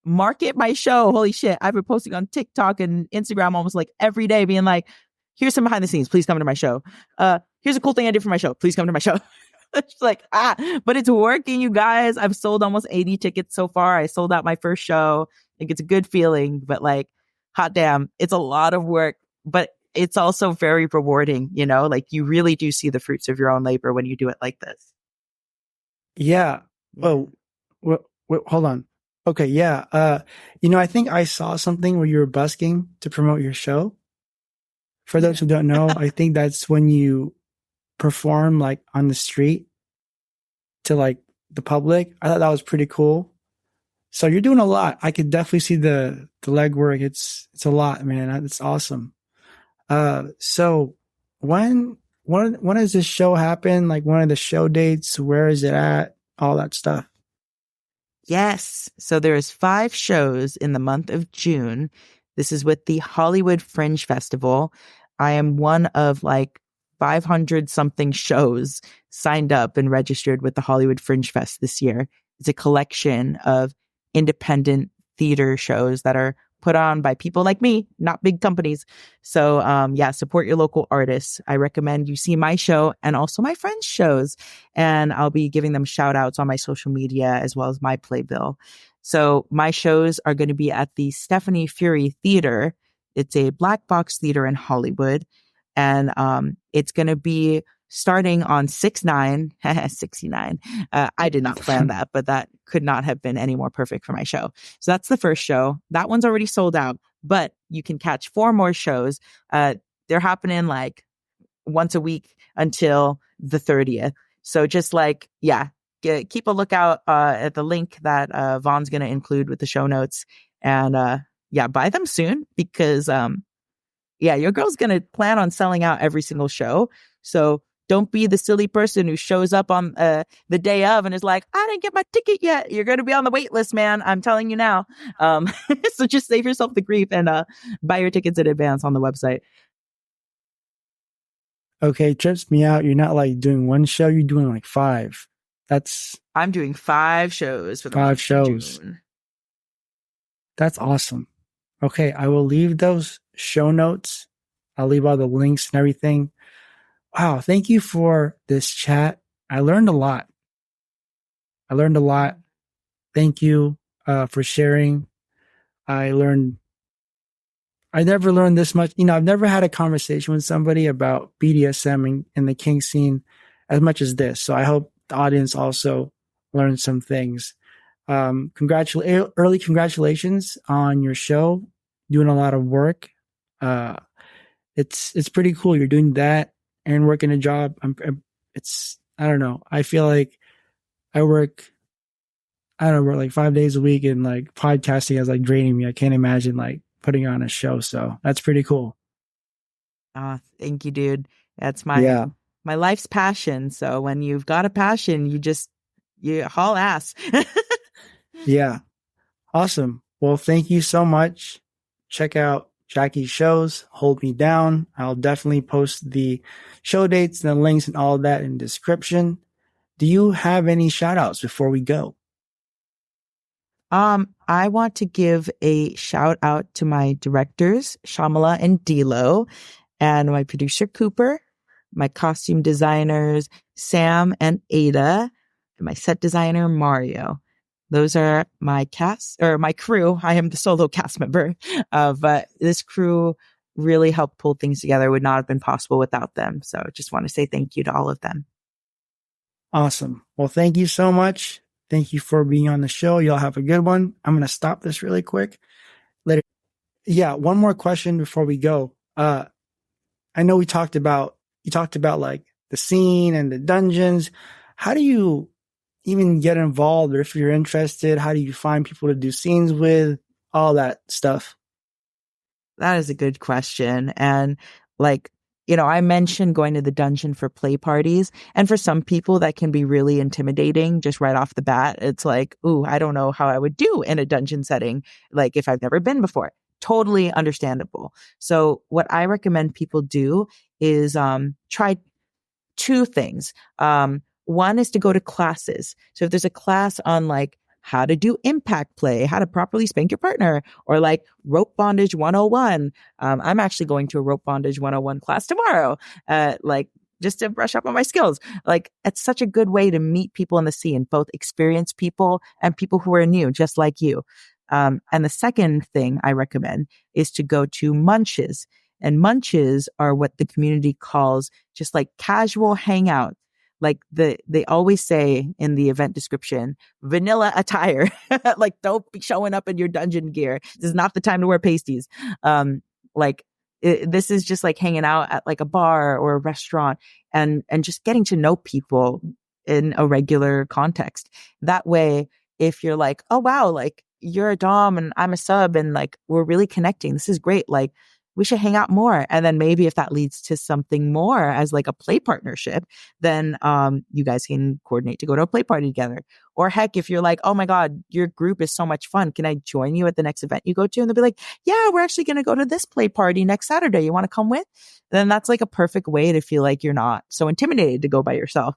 market my show. Holy shit. I've been posting on TikTok and Instagram almost like every day being like, here's some behind the scenes. Please come to my show. Here's a cool thing I did for my show. Please come to my show. It's like, but it's working, you guys. I've sold almost 80 tickets so far. I sold out my first show. I think it's a good feeling, but like, hot damn, it's a lot of work, but it's also very rewarding, you know, like you really do see the fruits of your own labor when you do it like this. Yeah. Oh, wait, hold on. Okay. Yeah. You know, I think I saw something where you were busking to promote your show. For those who don't know, I think that's when you perform like on the street to like the public. I thought that was pretty cool. So you're doing a lot. I could definitely see the legwork. It's a lot, man. It's awesome. So when does this show happen? Like when are the show dates? Where is it at? All that stuff. Yes. So there's 5 shows in the month of June. This is with the Hollywood Fringe Festival. I am one of like 500 something shows signed up and registered with the Hollywood Fringe Fest this year. It's a collection of independent theater shows that are put on by people like me, not big companies. So support your local artists. I recommend you see my show and also my friends' shows. And I'll be giving them shout outs on my social media as well as my playbill. So my shows are going to be at the Stephanie Fury Theater. It's a black box theater in Hollywood. And it's going to be starting on 6/9, 69. I did not plan that, but that could not have been any more perfect for my show. So that's the first show. That one's already sold out, but you can catch 4 more shows. They're happening like once a week until the 30th. So just like, yeah, keep a lookout at the link that Vaughn's going to include with the show notes. And yeah, buy them soon because yeah, your girl's going to plan on selling out every single show. So don't be the silly person who shows up on the day of and is like, I didn't get my ticket yet. You're going to be on the wait list, man. I'm telling you now. So just save yourself the grief and buy your tickets in advance on the website. Okay, trips me out. You're not like doing one show, you're doing like 5. I'm doing 5 shows for the 5 month shows. of June. That's awesome. Okay, I will leave those show notes. I'll leave all the links and everything. Wow, thank you for this chat. I learned a lot. Thank you for sharing. I never learned this much. I've never had a conversation with somebody about BDSM and the kink scene as much as this. So I hope the audience also learned some things. Early congratulations on your show. Doing a lot of work. It's pretty cool. You're doing that and working a job. I don't know. I feel like I work like 5 days a week, and like podcasting is like draining me. I can't imagine like putting on a show. So that's pretty cool. Thank you, dude. That's my life's passion. So when you've got a passion, you haul ass. Yeah. Awesome. Well, thank you so much. Check out Jackie's shows, Hold Me Down. I'll definitely post the show dates and the links and all of that in the description. Do you have any shout outs before we go? I want to give a shout out to my directors, Shamala and Dilo, and my producer, Cooper, my costume designers, Sam and Ada, and my set designer, Mario. Those are my my crew. I am the solo cast member, but this crew really helped pull things together. It would not have been possible without them. So just want to say thank you to all of them. Awesome. Well, thank you so much. Thank you for being on the show. Y'all have a good one. I'm going to stop this really quick. Later. Yeah. One more question before we go. I know you talked about like the scene and the dungeons. How do you even get involved, or if you're interested, how do you find people to do scenes with, all that stuff? That is a good question. And like, I mentioned going to the dungeon for play parties. And for some people that can be really intimidating just right off the bat. It's like, ooh, I don't know how I would do in a dungeon setting. Like if I've never been before, totally understandable. So what I recommend people do is, try 2 things. One is to go to classes. So if there's a class on like how to do impact play, how to properly spank your partner, or like rope bondage 101. I'm actually going to a rope bondage 101 class tomorrow, like just to brush up on my skills. Like it's such a good way to meet people in the scene, both experienced people and people who are new, just like you. And the second thing I recommend is to go to Munches. And Munches are what the community calls just like casual hangout. Like they always say in the event description, vanilla attire. Like don't be showing up in your dungeon gear. This is not the time to wear pasties. This is just like hanging out at like a bar or a restaurant and just getting to know people in a regular context. That way, if you're like, oh wow, like you're a dom and I'm a sub and like we're really connecting. This is great. Like we should hang out more. And then maybe if that leads to something more as like a play partnership, then you guys can coordinate to go to a play party together. Or heck, if you're like, oh my God, your group is so much fun. Can I join you at the next event you go to? And they'll be like, yeah, we're actually going to go to this play party next Saturday. You want to come with? Then that's like a perfect way to feel like you're not so intimidated to go by yourself.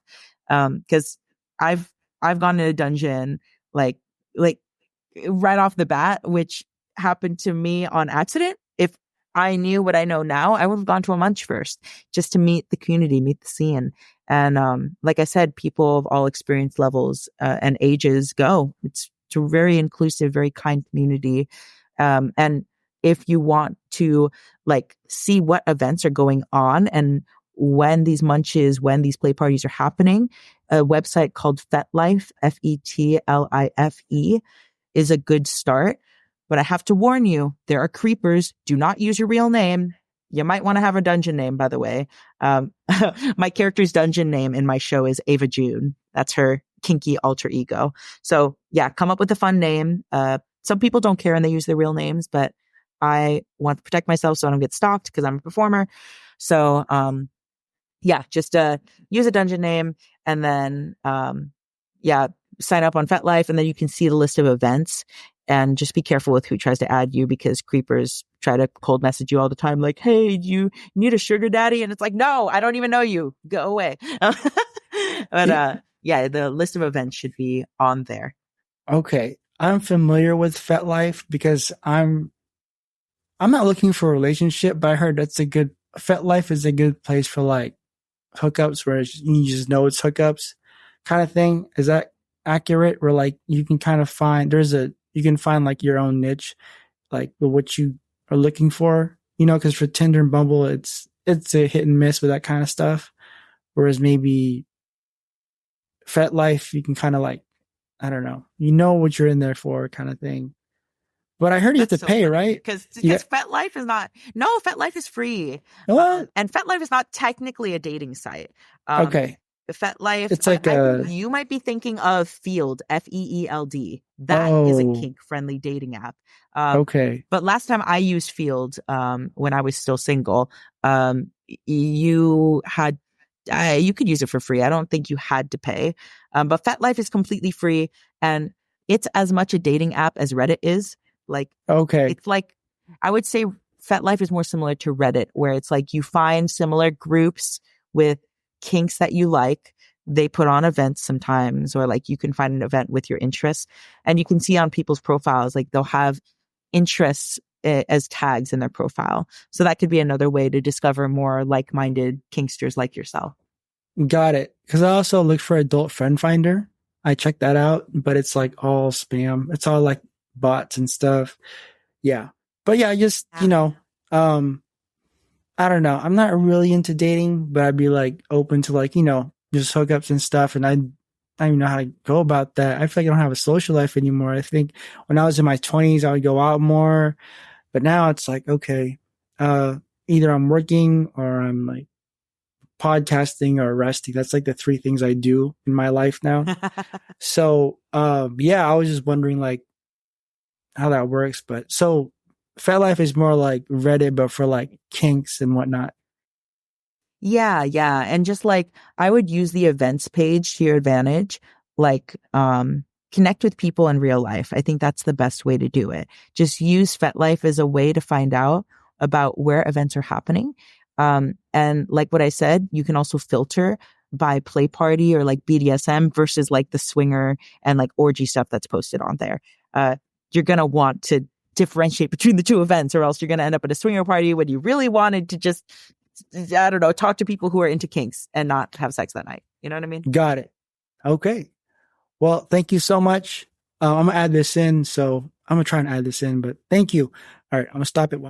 Cause I've gone to a dungeon like right off the bat, which happened to me on accident. If I knew what I know now, I would have gone to a munch first just to meet the community, meet the scene. And like I said, people of all experience levels and ages go. It's a very inclusive, very kind community. And if you want to like see what events are going on and when these munches, when these play parties are happening, a website called FetLife, FetLife, is a good start. But I have to warn you, there are creepers. Do not use your real name. You might want to have a dungeon name, by the way. My character's dungeon name in my show is Ava June. That's her kinky alter ego. So yeah, come up with a fun name. Some people don't care and they use their real names, but I want to protect myself so I don't get stalked because I'm a performer. So, yeah, just use a dungeon name and then, yeah, sign up on FetLife and then you can see the list of events and just be careful with who tries to add you because creepers try to cold message you all the time. Like, hey, do you need a sugar daddy? And it's like, no, I don't even know you. Go away. But, yeah, the list of events should be on there. Okay. I'm familiar with FetLife because I'm not looking for a relationship, but I heard FetLife is a good place for like hookups where you just know it's hookups kind of thing. Is that accurate? Where like you can kind of find, you can find like your own niche, like what you are looking for, cause for Tinder and Bumble, it's a hit and miss with that kind of stuff. Whereas maybe FetLife, you can kind of like, I don't know, what you're in there for kind of thing. But I heard you have to pay, right? Because FetLife is FetLife is free. What? And FetLife is not technically a dating site. Okay. FetLife, it's like you might be thinking of Feeld, FEELD. That is a kink-friendly dating app. Okay. But last time I used Feeld, when I was still single, you could use it for free. I don't think you had to pay. But FetLife is completely free, and it's as much a dating app as Reddit is. Like, okay, it's like, I would say FetLife is more similar to Reddit, where it's like you find similar groups with kinks that you like. They put on events sometimes, or like you can find an event with your interests, and you can see on people's profiles, like they'll have interests as tags in their profile. So that could be another way to discover more like-minded kinksters like yourself. Got it. Because I also look for Adult Friend Finder. I checked that out, but it's like all spam. It's all like bots and stuff. Yeah. But yeah, just, I don't know. I'm not really into dating, but I'd be like open to like, just hookups and stuff. And I don't even know how to go about that. I feel like I don't have a social life anymore. I think when I was in my 20s, I would go out more. But now it's like, okay, either I'm working or I'm like podcasting or resting. That's like the three things I do in my life now. So, yeah, I was just wondering like how that works. But so FetLife is more like Reddit, but for like kinks and whatnot. Yeah. And just like, I would use the events page to your advantage. Like, connect with people in real life. I think that's the best way to do it. Just use FetLife as a way to find out about where events are happening. And like what I said, you can also filter by play party or like BDSM versus like the swinger and like orgy stuff that's posted on there. You're going to want to differentiate between the two events, or else you're going to end up at a swinger party when you really wanted to just, I don't know, talk to people who are into kinks and not have sex that night. You know what I mean? Got it. Okay. Well, thank you so much. I'm going to add this in. So I'm going to try and add this in, but thank you. All right. I'm going to stop it.